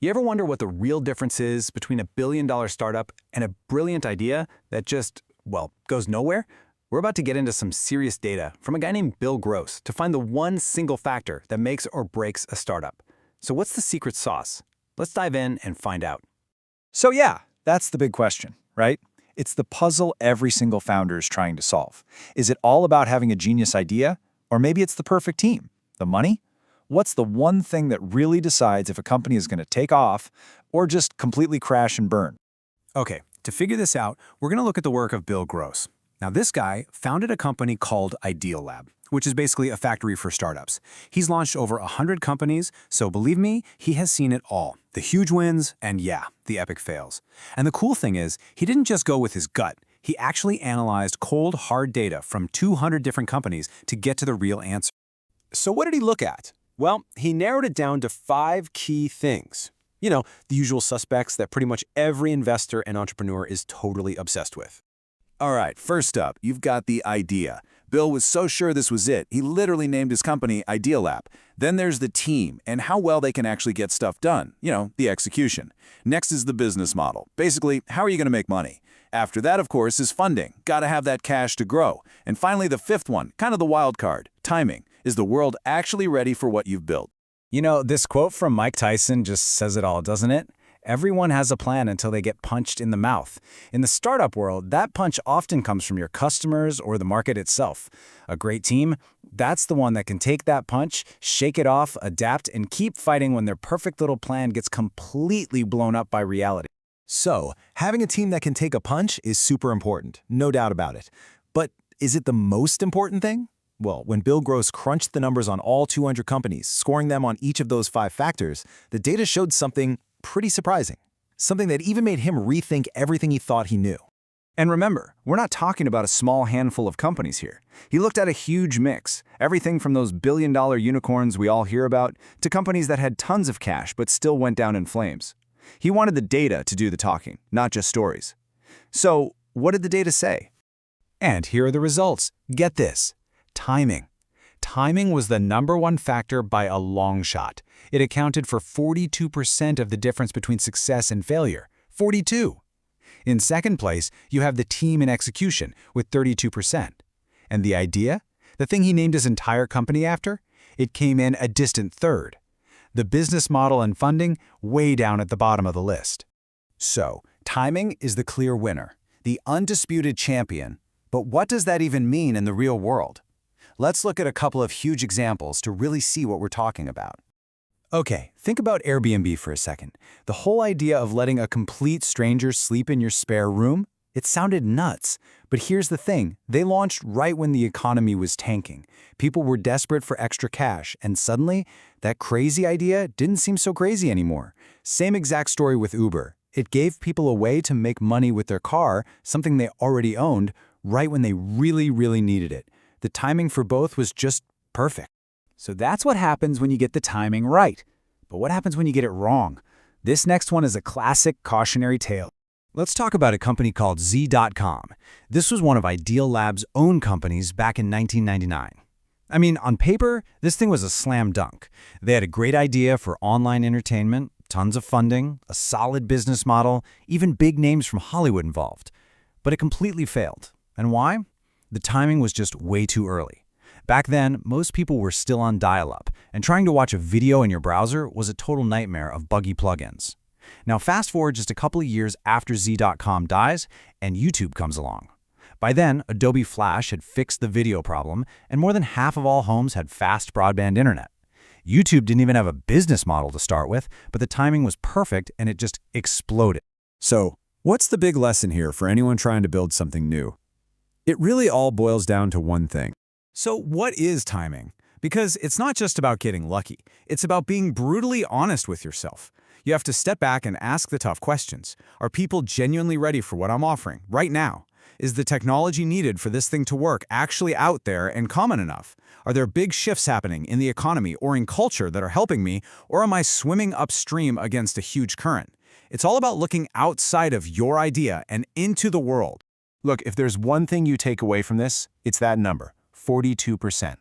You ever wonder what the real difference is between a billion-dollar startup and a brilliant idea that just, well, goes nowhere? We're about to get into some serious data from a guy named Bill Gross to find the one single factor that makes or breaks a startup. So what's the secret sauce? Let's dive in and find out. So yeah, that's the big question, right? It's the puzzle every single founder is trying to solve. Is it all about having a genius idea? Or maybe it's the perfect team? The money? What's the one thing that really decides if a company is going to take off or just completely crash and burn? Okay, to figure this out, we're going to look at the work of Bill Gross. Now, this guy founded a company called Ideal Lab, which is basically a factory for startups. He's launched over 100 companies, so believe me, he has seen it all. The huge wins and, yeah, the epic fails. And the cool thing is, he didn't just go with his gut. He actually analyzed cold, hard data from 200 different companies to get to the real answer. So what did he look at? Well, he narrowed it down to 5 key things. You know, the usual suspects that pretty much every investor and entrepreneur is totally obsessed with. All right, first up, you've got the idea. Bill was so sure this was it, he literally named his company Ideal Lab. Then there's the team and how well they can actually get stuff done, the execution. Next is the business model. Basically, how are you going to make money? After that, of course, is funding. Got to have that cash to grow. And finally, the fifth one, kind of the wild card, timing. Is the world actually ready for what you've built? You know, this quote from Mike Tyson just says it all, doesn't it? Everyone has a plan until they get punched in the mouth. In the startup world, that punch often comes from your customers or the market itself. A great team, that's the one that can take that punch, shake it off, adapt, and keep fighting when their perfect little plan gets completely blown up by reality. So, having a team that can take a punch is super important, no doubt about it. But is it the most important thing? Well, when Bill Gross crunched the numbers on all 200 companies, scoring them on each of those 5 factors, the data showed something pretty surprising. Something that even made him rethink everything he thought he knew. And remember, we're not talking about a small handful of companies here. He looked at a huge mix, everything from those billion-dollar unicorns we all hear about to companies that had tons of cash but still went down in flames. He wanted the data to do the talking, not just stories. So, what did the data say? And here are the results. Get this. Timing. Timing was the #1 factor by a long shot. It accounted for 42% of the difference between success and failure. 42. In second place, you have the team and execution with 32%. And the idea? The thing he named his entire company after? It came in a distant third. The business model and funding way down at the bottom of the list. So, timing is the clear winner, the undisputed champion. But what does that even mean in the real world? Let's look at a couple of huge examples to really see what we're talking about. Okay, think about Airbnb for a second. The whole idea of letting a complete stranger sleep in your spare room? It sounded nuts. But here's the thing, they launched right when the economy was tanking. People were desperate for extra cash, and suddenly, that crazy idea didn't seem so crazy anymore. Same exact story with Uber. It gave people a way to make money with their car, something they already owned, right when they really, really needed it. The timing for both was just perfect. So that's what happens when you get the timing right. But what happens when you get it wrong? This next one is a classic cautionary tale. Let's talk about a company called Z.com. This was one of Ideal Lab's own companies back in 1999. I mean, on paper, this thing was a slam dunk. They had a great idea for online entertainment, tons of funding, a solid business model, even big names from Hollywood involved. But it completely failed. And why? The timing was just way too early. Back then, most people were still on dial-up, and trying to watch a video in your browser was a total nightmare of buggy plugins. Now fast forward just a couple of years after Z.com dies, and YouTube comes along. By then, Adobe Flash had fixed the video problem, and more than half of all homes had fast broadband internet. YouTube didn't even have a business model to start with, but the timing was perfect and it just exploded. So, what's the big lesson here for anyone trying to build something new? It really all boils down to one thing. So what is timing? Because it's not just about getting lucky. It's about being brutally honest with yourself. You have to step back and ask the tough questions. Are people genuinely ready for what I'm offering right now? Is the technology needed for this thing to work actually out there and common enough? Are there big shifts happening in the economy or in culture that are helping me, or am I swimming upstream against a huge current? It's all about looking outside of your idea and into the world. Look, if there's one thing you take away from this, it's that number, 42%.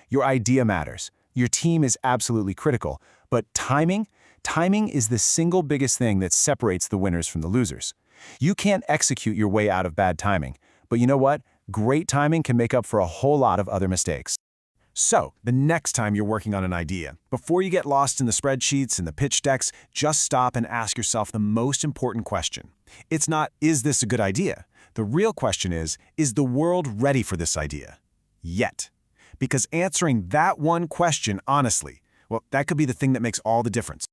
Your idea matters. Your team is absolutely critical. But timing Timing is the single biggest thing that separates the winners from the losers. You can't execute your way out of bad timing, but you know what? Great timing can make up for a whole lot of other mistakes. So, the next time you're working on an idea, before you get lost in the spreadsheets and the pitch decks, just stop and ask yourself the most important question. It's not, is this a good idea? The real question is the world ready for this idea? Yet. Because answering that one question honestly, well, that could be the thing that makes all the difference.